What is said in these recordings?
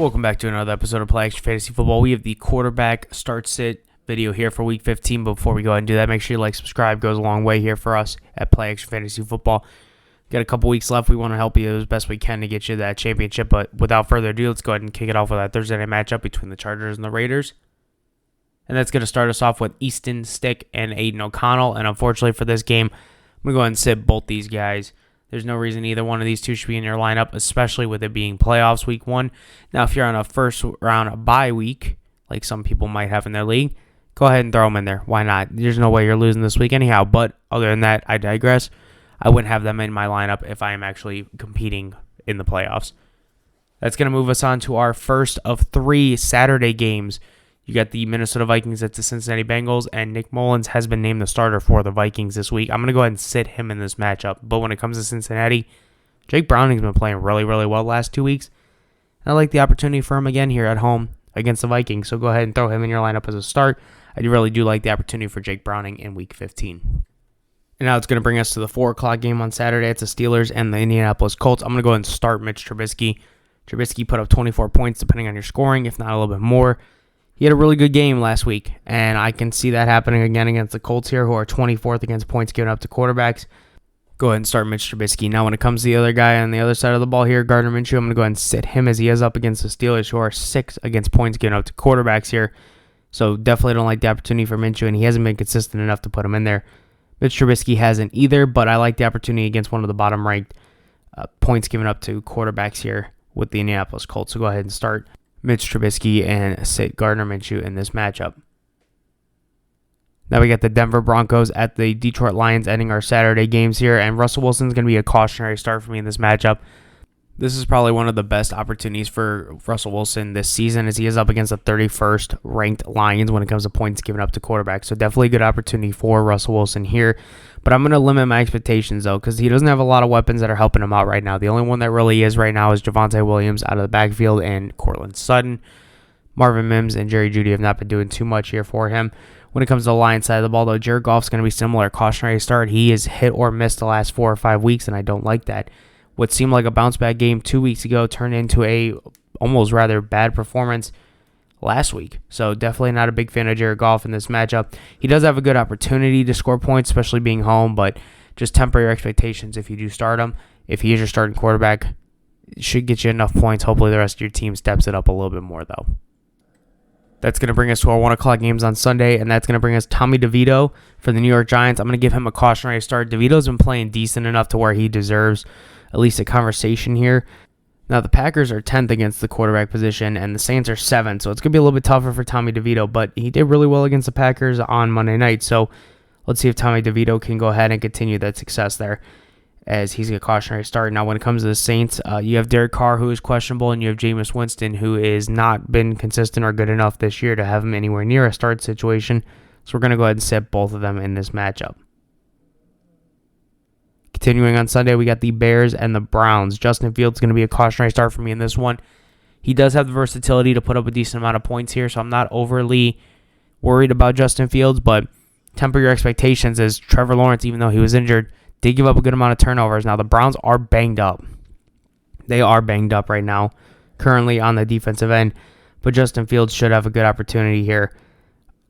Welcome back to another episode of Play Action Fantasy Football. We have the quarterback start-sit video here for Week 15. But before we go ahead and do that, make sure you like, subscribe. Goes a long way here for us at Play Action Fantasy Football. Got a couple weeks left. We want to help you as best we can to get you that championship. But without further ado, let's go ahead and kick it off with that Thursday night matchup between the Chargers and the Raiders. And that's going to start us off with Easton Stick and Aiden O'Connell. And unfortunately for this game, I'm going to go ahead and sit both these guys. There's no reason either one of these two should be in your lineup, especially with it being playoffs week 1. Now, if you're on a first round bye week, like some people might have in their league, go ahead and throw them in there. Why not? There's no way you're losing this week anyhow. But other than that, I digress. I wouldn't have them in my lineup if I am actually competing in the playoffs. That's going to move us on to our first of 3 Saturday games. You got the Minnesota Vikings at the Cincinnati Bengals, and Nick Mullins has been named the starter for the Vikings this week. I'm going to go ahead and sit him in this matchup. But when it comes to Cincinnati, Jake Browning's been playing really, really well the last 2 weeks. And I like the opportunity for him again here at home against the Vikings. So go ahead and throw him in your lineup as a start. I really do like the opportunity for Jake Browning in Week 15. And now it's going to bring us to the 4 o'clock game on Saturday. It's the Steelers and the Indianapolis Colts. I'm going to go ahead and start Mitch Trubisky. Trubisky put up 24 points depending on your scoring, if not a little bit more. He had a really good game last week, and I can see that happening again against the Colts here, who are 24th against points given up to quarterbacks. Go ahead and start Mitch Trubisky. Now, when it comes to the other guy on the other side of the ball here, Gardner Minshew, I'm going to go ahead and sit him as he is up against the Steelers, who are 6th against points given up to quarterbacks here. So definitely don't like the opportunity for Minshew, and he hasn't been consistent enough to put him in there. Mitch Trubisky hasn't either, but I like the opportunity against one of the bottom-ranked points given up to quarterbacks here with the Indianapolis Colts. So go ahead and start Mitch Trubisky and sit Gardner Minshew in this matchup. Now we got the Denver Broncos at the Detroit Lions ending our Saturday games here, and Russell Wilson's going to be a cautionary start for me in this matchup. This is probably one of the best opportunities for Russell Wilson this season, as he is up against the 31st ranked Lions when it comes to points given up to quarterbacks. So definitely a good opportunity for Russell Wilson here. But I'm going to limit my expectations, though, because he doesn't have a lot of weapons that are helping him out right now. The only one that really is right now is Javonte Williams out of the backfield and Courtland Sutton. Marvin Mims and Jerry Jeudy have not been doing too much here for him. When it comes to the Lions side of the ball, though, Jared Goff's going to be similar. Cautionary start. He has hit or missed the last 4 or 5 weeks, and I don't like that. What seemed like a bounce-back game 2 weeks ago turned into a almost rather bad performance last week. So definitely not a big fan of Jared Goff in this matchup. He does have a good opportunity to score points, especially being home, but just temper your expectations if you do start him. If he is your starting quarterback, it should get you enough points. Hopefully the rest of your team steps it up a little bit more, though. That's going to bring us to our 1 o'clock games on Sunday, and that's going to bring us Tommy DeVito for the New York Giants. I'm going to give him a cautionary start. DeVito's been playing decent enough to where he deserves at least a conversation here. Now, the Packers are 10th against the quarterback position, and the Saints are 7th, so it's going to be a little bit tougher for Tommy DeVito, but he did really well against the Packers on Monday night, so let's see if Tommy DeVito can go ahead and continue that success there, as he's a cautionary start. Now, when it comes to the Saints, you have Derek Carr, who is questionable, and you have Jameis Winston, who has not been consistent or good enough this year to have him anywhere near a start situation, so we're going to go ahead and set both of them in this matchup. Continuing on Sunday, we got the Bears and the Browns. Justin Fields is going to be a cautionary start for me in this one. He does have the versatility to put up a decent amount of points here, so I'm not overly worried about Justin Fields, but temper your expectations, as Trevor Lawrence, even though he was injured, did give up a good amount of turnovers. Now, the Browns are banged up. They are banged up right now, currently on the defensive end, but Justin Fields should have a good opportunity here.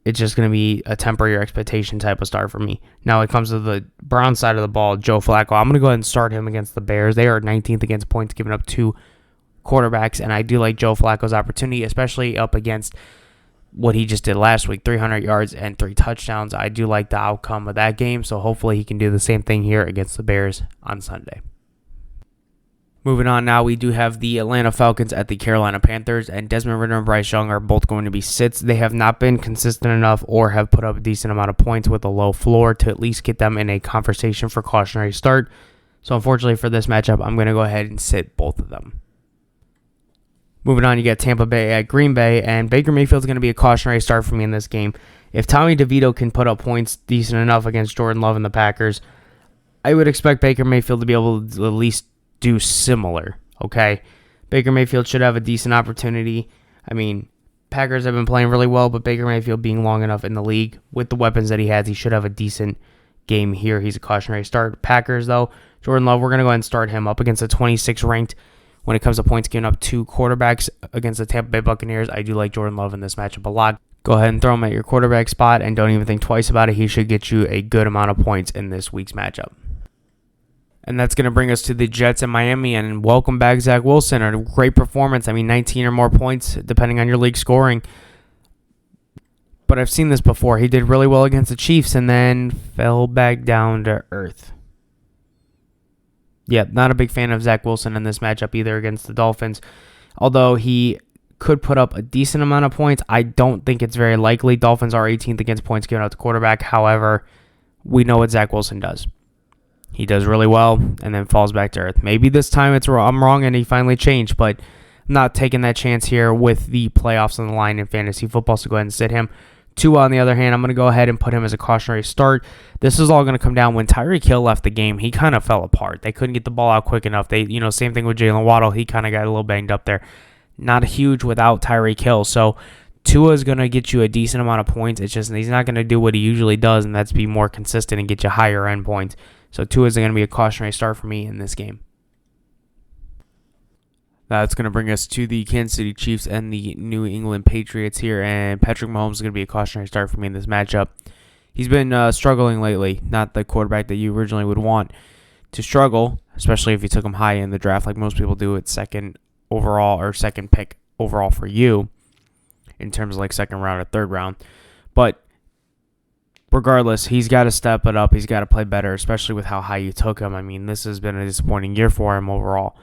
It's just going to be a temper your expectation type of start for me. Now, when it comes to the Browns side of the ball, Joe Flacco, I'm going to go ahead and start him against the Bears. They are 19th against points given up to quarterbacks, and I do like Joe Flacco's opportunity, especially up against what he just did last week, 300 yards and 3 touchdowns. I do like the outcome of that game, so hopefully he can do the same thing here against the Bears on Sunday. Moving on now, we do have the Atlanta Falcons at the Carolina Panthers, and Desmond Ridder and Bryce Young are both going to be sits. They have not been consistent enough or have put up a decent amount of points with a low floor to at least get them in a conversation for cautionary start. So unfortunately for this matchup, I'm going to go ahead and sit both of them. Moving on, you get Tampa Bay at Green Bay, and Baker Mayfield's going to be a cautionary start for me in this game. If Tommy DeVito can put up points decent enough against Jordan Love and the Packers, I would expect Baker Mayfield to be able to at least do similar, okay? Baker Mayfield should have a decent opportunity. I mean, Packers have been playing really well, but Baker Mayfield being long enough in the league with the weapons that he has, he should have a decent game here. He's a cautionary start. Packers, though, Jordan Love, we're going to go ahead and start him up against a 26th ranked When it comes to points given up to quarterbacks against the Tampa Bay Buccaneers, I do like Jordan Love in this matchup a lot. Go ahead and throw him at your quarterback spot and don't even think twice about it. He should get you a good amount of points in this week's matchup. And that's going to bring us to the Jets in Miami. And welcome back, Zach Wilson. A great performance. 19 or more points, depending on your league scoring. But I've seen this before. He did really well against the Chiefs and then fell back down to earth. Yeah, not a big fan of Zach Wilson in this matchup either against the Dolphins. Although he could put up a decent amount of points, I don't think it's very likely. Dolphins are 18th against points given out to quarterback. However, we know what Zach Wilson does. He does really well and then falls back to earth. Maybe this time I'm wrong and he finally changed, but I'm not taking that chance here with the playoffs on the line in fantasy football, so go ahead and sit him. Tua, on the other hand, I'm going to go ahead and put him as a cautionary start. This is all going to come down when Tyreek Hill left the game. He kind of fell apart. They couldn't get the ball out quick enough. Same thing with Jalen Waddle. He kind of got a little banged up there. Not huge without Tyreek Hill. So Tua is going to get you a decent amount of points. It's just he's not going to do what he usually does, and that's be more consistent and get you higher end points. So Tua is going to be a cautionary start for me in this game. That's going to bring us to the Kansas City Chiefs and the New England Patriots here, and Patrick Mahomes is going to be a cautionary start for me in this matchup. He's been struggling lately, not the quarterback that you originally would want to struggle, especially if you took him high in the draft like most people do at second overall or second pick overall for you in terms of like second round or third round. But regardless, he's got to step it up. He's got to play better, especially with how high you took him. This has been a disappointing year for him overall.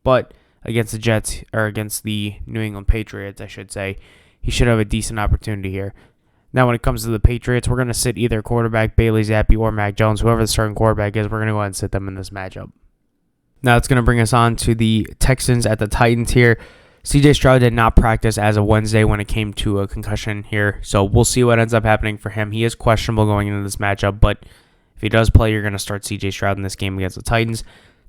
But against the Jets, or against the New England Patriots, I should say, he should have a decent opportunity here. Now, when it comes to the Patriots, we're going to sit either quarterback Bailey Zappi or Mac Jones, whoever the starting quarterback is. We're going to go ahead and sit them in this matchup. Now, it's going to bring us on to the Texans at the Titans here. CJ Stroud did not practice as of Wednesday when it came to a concussion here, so we'll see what ends up happening for him. He is questionable going into this matchup, but if he does play, you're going to start CJ Stroud in this game against the Titans.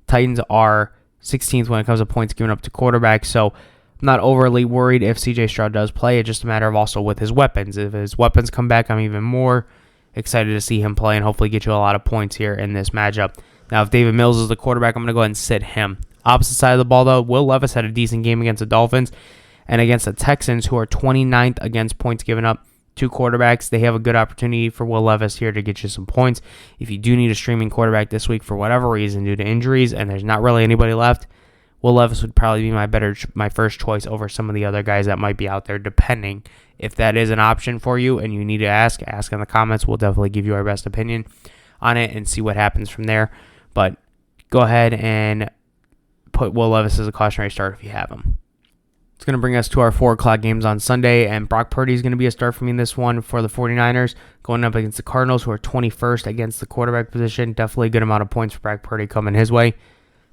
Titans are 16th when it comes to points given up to quarterbacks, so I'm not overly worried if CJ Stroud does play. It's just a matter of also with his weapons. If his weapons come back, I'm even more excited to see him play and hopefully get you a lot of points here in this matchup. Now, if David Mills is the quarterback, I'm going to go ahead and sit him. Opposite side of the ball, though, Will Levis had a decent game against the Dolphins and against the Texans, who are 29th against points given up to quarterbacks. They have a good opportunity for Will Levis here to get you some points. If you do need a streaming quarterback this week for whatever reason due to injuries and there's not really anybody left, Will Levis would probably be my first choice over some of the other guys that might be out there, depending if that is an option for you and you need to ask in the comments. We'll definitely give you our best opinion on it and see what happens from there. But go ahead and put Will Levis as a cautionary start if you have him. It's going to bring us to our 4 o'clock games on Sunday, and Brock Purdy is going to be a start for me in this one for the 49ers, going up against the Cardinals, who are 21st against the quarterback position. Definitely a good amount of points for Brock Purdy coming his way.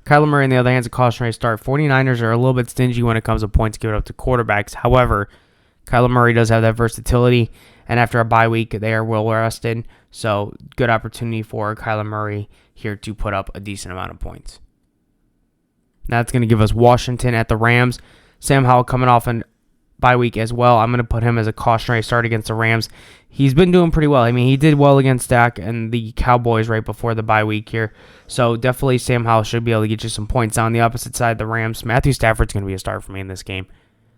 Kyler Murray, on the other hand, is a cautionary start. 49ers are a little bit stingy when it comes to points given up to quarterbacks. However, Kyler Murray does have that versatility, and after a bye week, they are well rested, so good opportunity for Kyler Murray here to put up a decent amount of points. Now it's going to give us Washington at the Rams. Sam Howell coming off a bye week as well. I'm going to put him as a cautionary start against the Rams. He's been doing pretty well. He did well against Dak and the Cowboys right before the bye week here. So definitely Sam Howell should be able to get you some points. On the opposite side, the Rams, Matthew Stafford's going to be a start for me in this game.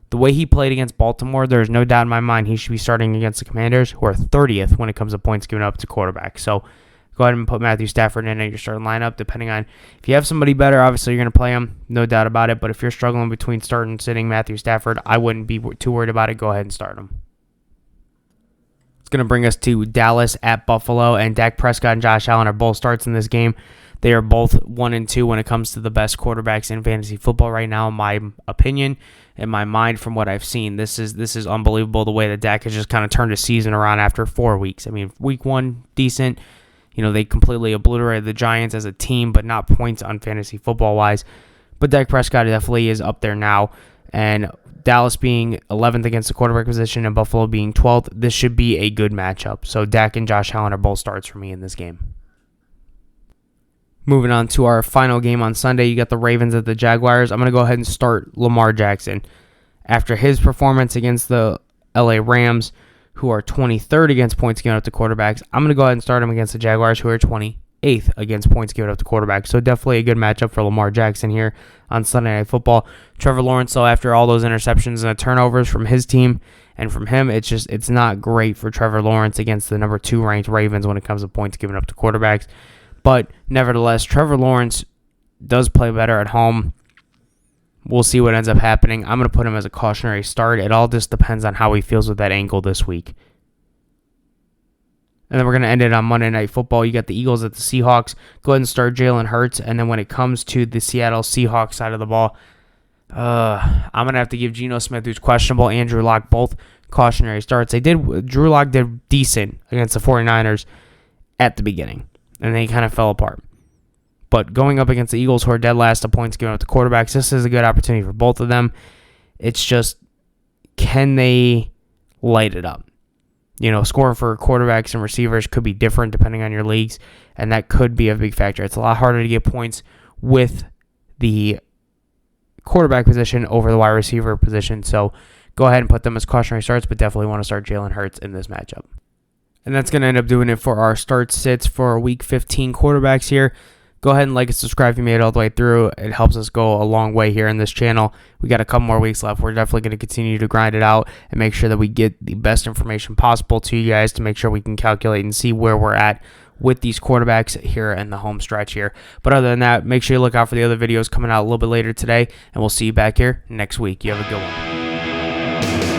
The way he played against Baltimore, there's no doubt in my mind he should be starting against the Commanders, who are 30th when it comes to points given up to quarterbacks. So go ahead and put Matthew Stafford in at your starting lineup, depending on if you have somebody better, obviously you're going to play him, no doubt about it. But if you're struggling between starting and sitting Matthew Stafford, I wouldn't be too worried about it. Go ahead and start him. It's going to bring us to Dallas at Buffalo, and Dak Prescott and Josh Allen are both starts in this game. They are both 1 and 2 when it comes to the best quarterbacks in fantasy football right now, in my opinion, in my mind, from what I've seen. This is unbelievable the way that Dak has just kind of turned his season around after 4 weeks. Week 1, decent. They completely obliterated the Giants as a team, but not points on fantasy football-wise. But Dak Prescott definitely is up there now. And Dallas being 11th against the quarterback position and Buffalo being 12th, this should be a good matchup. So Dak and Josh Allen are both starts for me in this game. Moving on to our final game on Sunday, you got the Ravens at the Jaguars. I'm going to go ahead and start Lamar Jackson. After his performance against the LA Rams, who are 23rd against points given up to quarterbacks, I'm going to go ahead and start him against the Jaguars, who are 28th 8th against points given up to quarterbacks. So definitely a good matchup for Lamar Jackson here on Sunday Night Football. Trevor Lawrence, though, after all those interceptions and turnovers from his team and from him, it's not great for Trevor Lawrence against the number 2 ranked Ravens when it comes to points given up to quarterbacks. But nevertheless, Trevor Lawrence does play better at home. We'll see what ends up happening. I'm going to put him as a cautionary start. It all just depends on how he feels with that ankle this week. And then we're going to end it on Monday Night Football. You got the Eagles at the Seahawks. Go ahead and start Jalen Hurts. And then when it comes to the Seattle Seahawks side of the ball, I'm going to have to give Geno Smith, who's questionable, and Drew Lock both cautionary starts. Drew Lock did decent against the 49ers at the beginning, and they kind of fell apart. But going up against the Eagles, who are dead last of points given up to quarterbacks, this is a good opportunity for both of them. It's just, can they light it up? Scoring for quarterbacks and receivers could be different depending on your leagues, and that could be a big factor. It's a lot harder to get points with the quarterback position over the wide receiver position, so go ahead and put them as cautionary starts, but definitely want to start Jalen Hurts in this matchup. And that's going to end up doing it for our start sits for Week 15 quarterbacks here. Go ahead and like and subscribe if you made it all the way through. It helps us go a long way here in this channel. We got a couple more weeks left. We're definitely going to continue to grind it out and make sure that we get the best information possible to you guys to make sure we can calculate and see where we're at with these quarterbacks here in the home stretch here. But other than that, make sure you look out for the other videos coming out a little bit later today, and we'll see you back here next week. You have a good one.